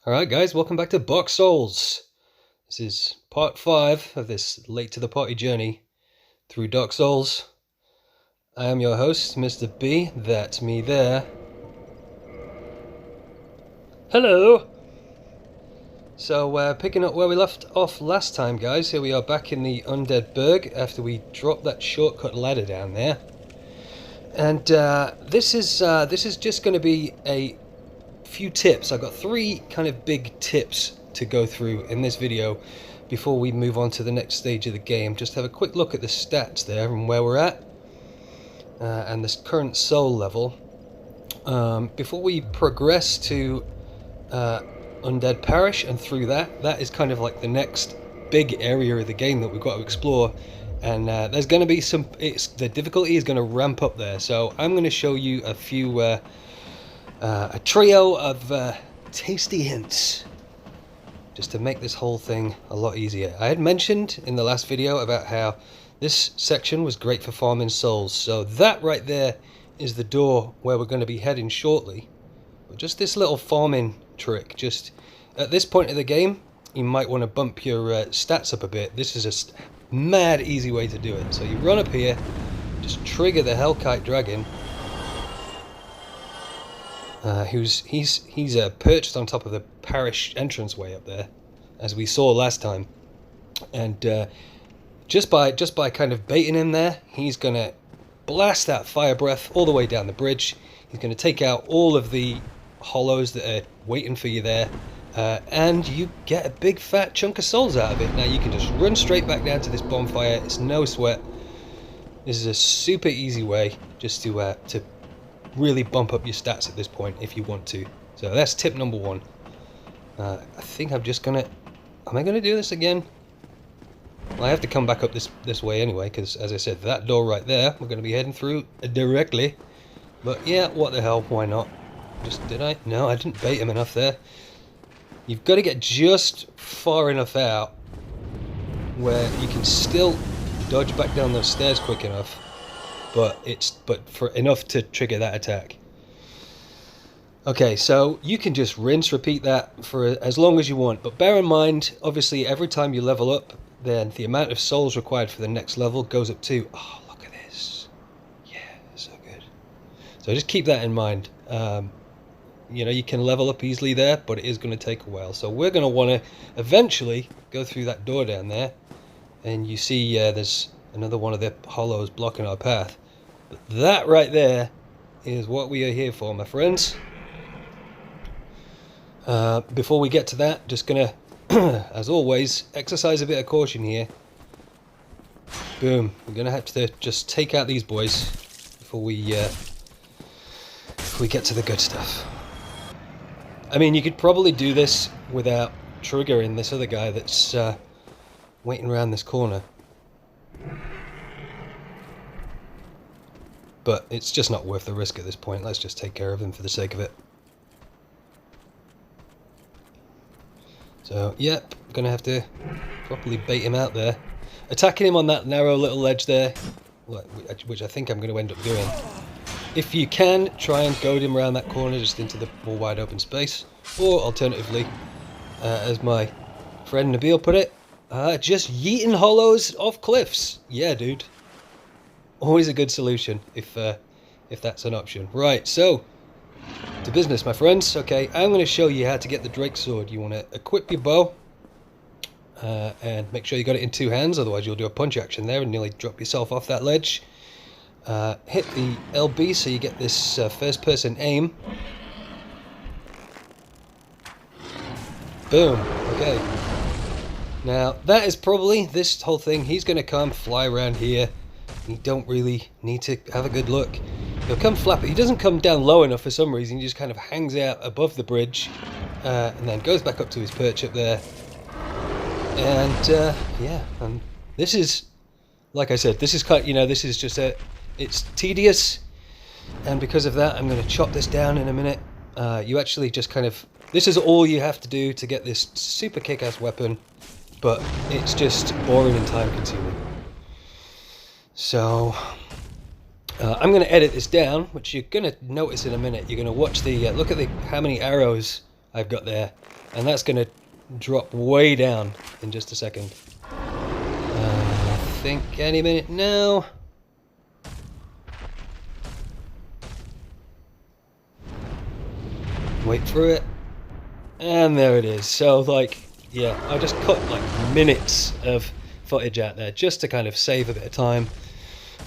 Alright guys, welcome back to Box Souls. This is part 5 of this late to the party journey through Dark Souls. I am your host, Mr. B, that's me there. Hello! So picking up where we left off last time guys, here we are back in the Undead Burg after we dropped that shortcut ladder down there. And this is just going to be a few tips. I've got 3 kind of big tips to go through in this video before we move on to the next stage of the game. Just have a quick look at the stats there and where we're at and this current soul level before we progress to Undead Parish, and through that is kind of like the next big area of the game that we've got to explore. And there's going to be the difficulty is going to ramp up there, so I'm going to show you a few a trio of tasty hints just to make this whole thing a lot easier. I had mentioned in the last video about how this section was great for farming souls, so that right there is the door where we're going to be heading shortly. But just this little farming trick, just at this point of the game you might want to bump your stats up a bit. This is a mad easy way to do it. So you run up here, just trigger the Hellkite Dragon. He's perched on top of the parish entranceway up there, as we saw last time, and just by kind of baiting him there, he's gonna blast that Firebreath all the way down the bridge. He's gonna take out all of the hollows that are waiting for you there, and you get a big fat chunk of souls out of it. Now you can just run straight back down to this bonfire. It's no sweat. This is a super easy way just to really bump up your stats at this point if you want to. So that's tip number 1. I think I'm just gonna... Am I gonna do this again? Well, I have to come back up this way anyway, because as I said, that door right there, we're gonna be heading through directly. But yeah, what the hell, why not? Did I? No, I didn't bait him enough there. You've got to get just far enough out where you can still dodge back down those stairs quick enough, but for enough to trigger that attack. Okay, so you can just rinse, repeat that for as long as you want, but bear in mind, obviously, every time you level up, then the amount of souls required for the next level goes up too. Oh, look at this. Yeah, so good. So just keep that in mind. You know, you can level up easily there, but it is going to take a while. So we're going to want to eventually go through that door down there, and you see there's another one of the hollows blocking our path. But that right there is what we are here for, my friends. Before we get to that, just gonna, as always, exercise a bit of caution here. Boom. We're gonna have to just take out these boys before we get to the good stuff. I mean, you could probably do this without triggering this other guy that's waiting around this corner. But it's just not worth the risk at this point. Let's just take care of him for the sake of it. So, yep, gonna have to properly bait him out there. Attacking him on that narrow little ledge there, which I think I'm going to end up doing. If you can, try and goad him around that corner just into the more wide open space. Or alternatively, as my friend Nabil put it, just yeeting hollows off cliffs. Yeah, dude. Always a good solution if that's an option. Right, so to business, my friends. Okay, I'm going to show you how to get the Drake Sword. You want to equip your bow and make sure you got it in 2 hands, otherwise you'll do a punch action there and nearly drop yourself off that ledge. Hit the LB so you get this first person aim. Boom. Okay. Now that is probably this whole thing. He's going to come fly around here. You don't really need to have a good look. He'll come flapping. He doesn't come down low enough for some reason. He just kind of hangs out above the bridge and then goes back up to his perch up there. And yeah, and this is, like I said, this is kind of, you know, this is just it's tedious, and because of that, I'm going to chop this down in a minute. You actually just kind of, this is all you have to do to get this super kick-ass weapon, but it's just boring and time-consuming. So I'm going to edit this down, which you're going to notice in a minute. You're going to watch the look at how many arrows I've got there. And that's going to drop way down in just a second. I think any minute now. Wait for it. And there it is. So, like, yeah, I just cut like minutes of footage out there just to kind of save a bit of time.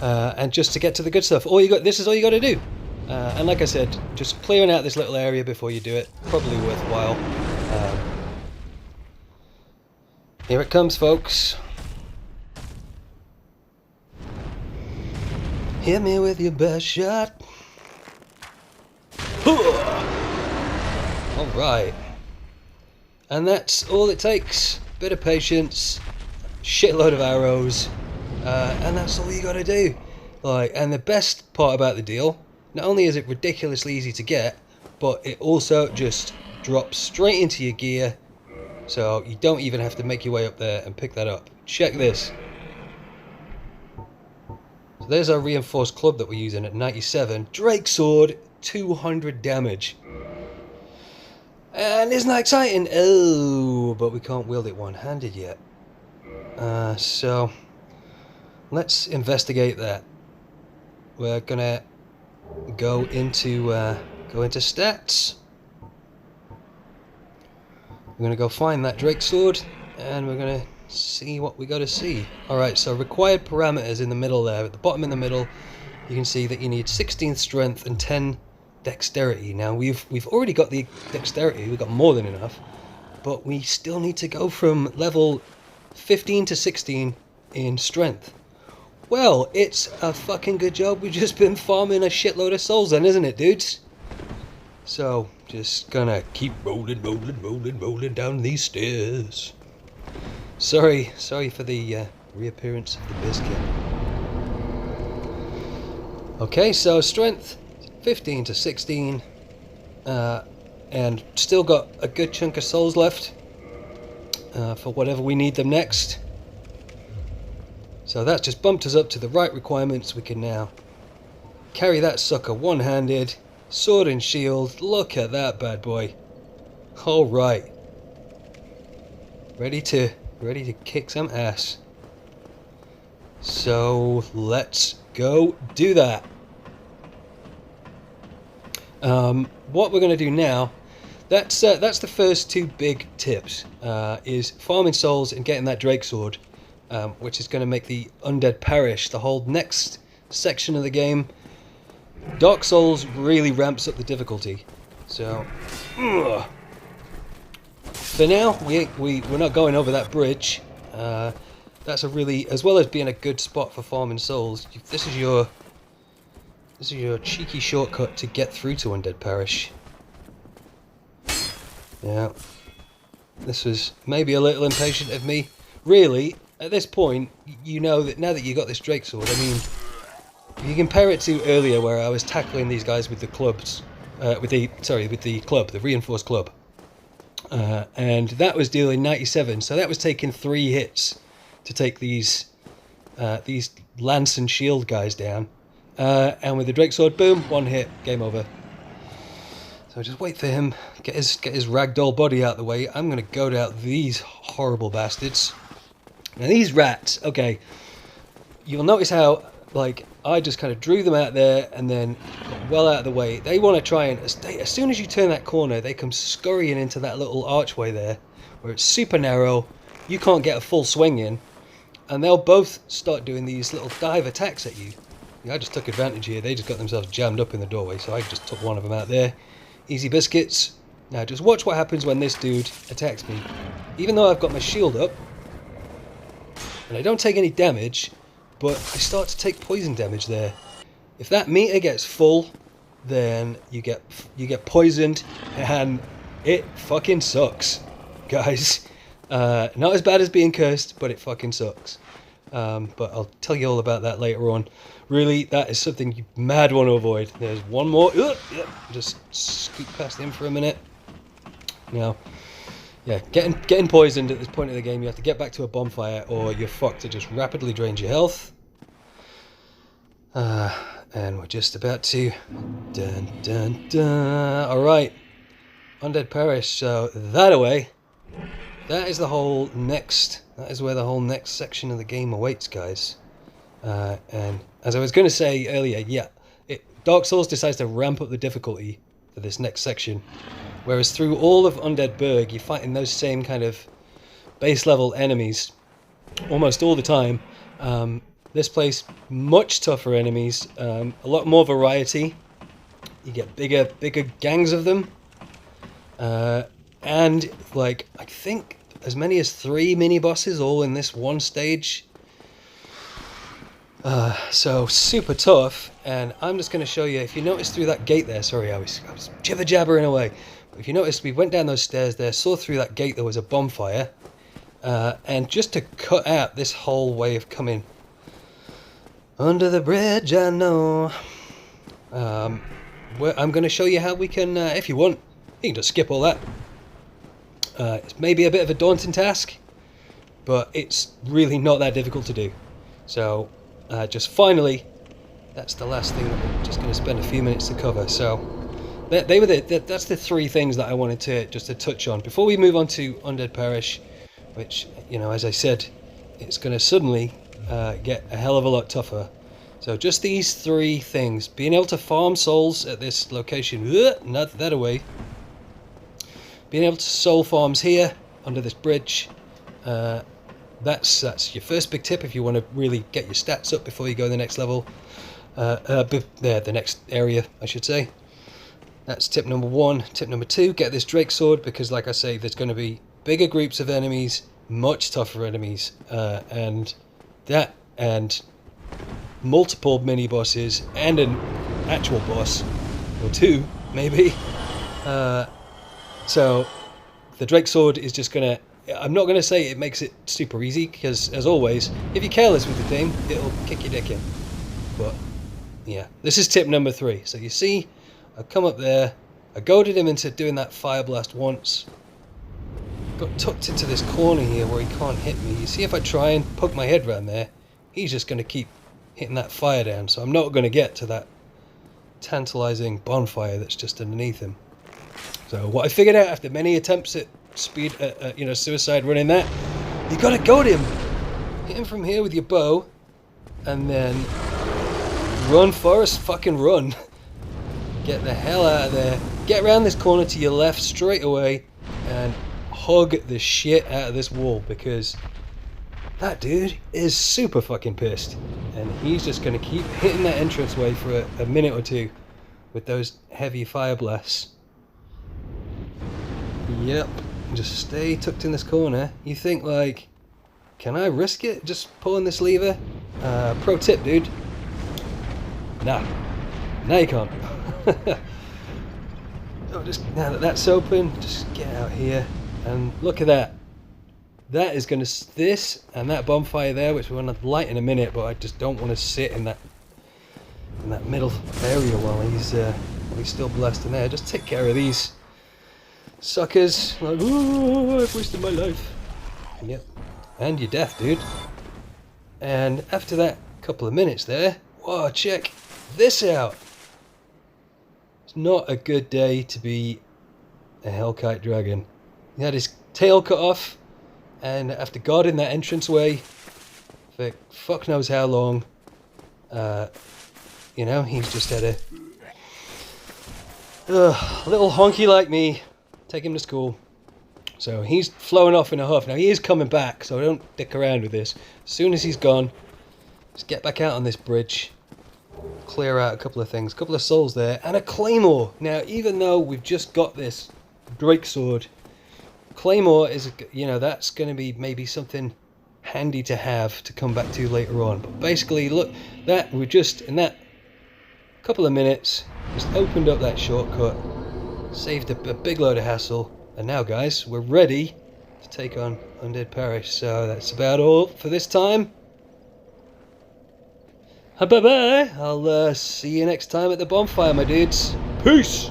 And just to get to the good stuff. This is all you got to do. And like I said, just clearing out this little area before you do it, probably worthwhile. Here it comes, folks. Hit me with your best shot. Alright. And that's all it takes. Bit of patience, shitload of arrows, and that's all you gotta do. Like, and the best part about the deal, not only is it ridiculously easy to get, but it also just drops straight into your gear, so you don't even have to make your way up there and pick that up. Check this. So there's our reinforced club that we're using at 97. Drake sword, 200 damage. And isn't that exciting? Oh, but we can't wield it one-handed yet. So let's investigate that. We're gonna go into stats. We're gonna go find that Drake sword, and we're gonna see what we gotta see. Alright, so required parameters in the middle there. At the bottom in the middle, you can see that you need 16 strength and 10 dexterity. Now we've already got the dexterity, we've got more than enough, but we still need to go from level 15 to 16 in strength. Well, it's a fucking good job we've just been farming a shitload of souls then, isn't it, dudes? So, just gonna keep rolling down these stairs. Sorry for the reappearance of the biscuit. Okay, so strength 15 to 16, and still got a good chunk of souls left for whatever we need them next. So that just bumped us up to the right requirements. We can now carry that sucker one-handed, sword and shield. Look at that bad boy. All right, ready to kick some ass. So let's go do that. What we're going to do now, that's the first two big tips, is farming souls and getting that Drake sword, which is going to make the Undead Parish, the whole next section of the game. Dark Souls really ramps up the difficulty. So, for now, we're not going over that bridge. That's a really, as well as being a good spot for farming souls, this is your cheeky shortcut to get through to Undead Parish. Yeah. This was maybe a little impatient of me. Really, at this point, you know that now that you got this Drake sword, I mean, you compare it to earlier where I was tackling these guys with the clubs, with the club, the reinforced club. And that was dealing 97, so that was taking 3 hits to take these lance and shield guys down. And with the Drake sword, boom, 1 hit, game over. So just wait for him, get his ragdoll body out of the way. I'm going to goad out these horrible bastards. Now these rats, okay, you'll notice how, like, I just kind of drew them out there and then got well out of the way. They want to try and, as soon as you turn that corner, they come scurrying into that little archway there, where it's super narrow, you can't get a full swing in, and they'll both start doing these little dive attacks at you. I just took advantage here. They just got themselves jammed up in the doorway, so I just took one of them out there. Easy biscuits. Now just watch what happens when this dude attacks me. Even though I've got my shield up, and I don't take any damage, but I start to take poison damage there. If that meter gets full, then you get poisoned, and it fucking sucks, guys. Not as bad as being cursed, but it fucking sucks. But I'll tell you all about that later on. Really, that is something you mad want to avoid. There's one more. Yep, just scoot past him for a minute. Now, yeah, getting poisoned at this point of the game, you have to get back to a bonfire, or you're fucked. It just rapidly drains your health. And we're just about to. Dun dun dun. All right. Undead Parish. So that away. That is the whole next. That is where the whole next section of the game awaits, guys. And as I was going to say earlier, yeah, Dark Souls decides to ramp up the difficulty for this next section. Whereas through all of Undead Burg, you're fighting those same kind of base level enemies almost all the time. This place, much tougher enemies, a lot more variety. You get bigger gangs of them. And like, I think as many as 3 mini bosses all in this one stage. So super tough, and I'm just going to show you. If you notice through that gate there, sorry, I was jibber jabbering away. But if you notice, we went down those stairs there, saw through that gate there was a bonfire, and just to cut out this whole way of coming under the bridge, I know. I'm going to show you how we can, if you want, you can just skip all that. It's maybe a bit of a daunting task, but it's really not that difficult to do. So. Just finally, that's the last thing that we're just going to spend a few minutes to cover. So, that's the 3 things that I wanted to touch on before we move on to Undead Parish, which, you know, as I said, it's going to suddenly get a hell of a lot tougher. So just these 3 things: being able to farm souls at this location, not that away. Being able to soul farms here under this bridge. That's your first big tip if you want to really get your stats up before you go to the next level. The next area, I should say. That's tip number 1. Tip number 2, get this Drake Sword, because like I say, there's going to be bigger groups of enemies, much tougher enemies, and multiple mini bosses, and an actual boss, or 2, maybe. So the Drake Sword is just going to... I'm not going to say it makes it super easy, because, as always, if you're careless with the game, it'll kick your dick in. But, yeah, this is tip number 3. So you see, I come up there, I goaded him into doing that fire blast once, got tucked into this corner here where he can't hit me. You see, if I try and poke my head around there, he's just going to keep hitting that fire down, so I'm not going to get to that tantalizing bonfire that's just underneath him. So what I figured out after many attempts at suicide running that, you gotta goad him, hit him from here with your bow, and then run, Forrest, fucking run. Get the hell out of there, get around this corner to your left straight away, and hug the shit out of this wall, because that dude is super fucking pissed, and he's just gonna keep hitting that entranceway for a minute or 2 with those heavy fire blasts. Yep. Just stay tucked in this corner. You think, like, can I risk it just pulling this lever? Pro tip, dude. Nah. Now you can't. So just now that that's open, just get out here and look at that. That is going to... This and that bonfire there, which we're going to light in a minute, but I just don't want to sit in that middle area while he's still blasting there. Just take care of these suckers. Like, oh, I've wasted my life. Yep. And your death, dude. And after that couple of minutes there, whoa, check this out. It's not a good day to be a Hellkite dragon. He had his tail cut off, and after guarding that entranceway for fuck knows how long, he's just had a little honky like me. Take him to school. So he's flowing off in a huff. Now he is coming back, so don't dick around with this. As soon as he's gone, just get back out on this bridge, clear out a couple of things, a couple of souls there, and a claymore. Now, even though we've just got this Drake Sword, claymore is, that's going to be maybe something handy to have to come back to later on. But basically, look, that we're just in that couple of minutes, just opened up that shortcut. Saved a big load of hassle, and now, guys, we're ready to take on Undead Parish. So that's about all for this time. Bye bye. I'll see you next time at the bonfire, my dudes. Peace.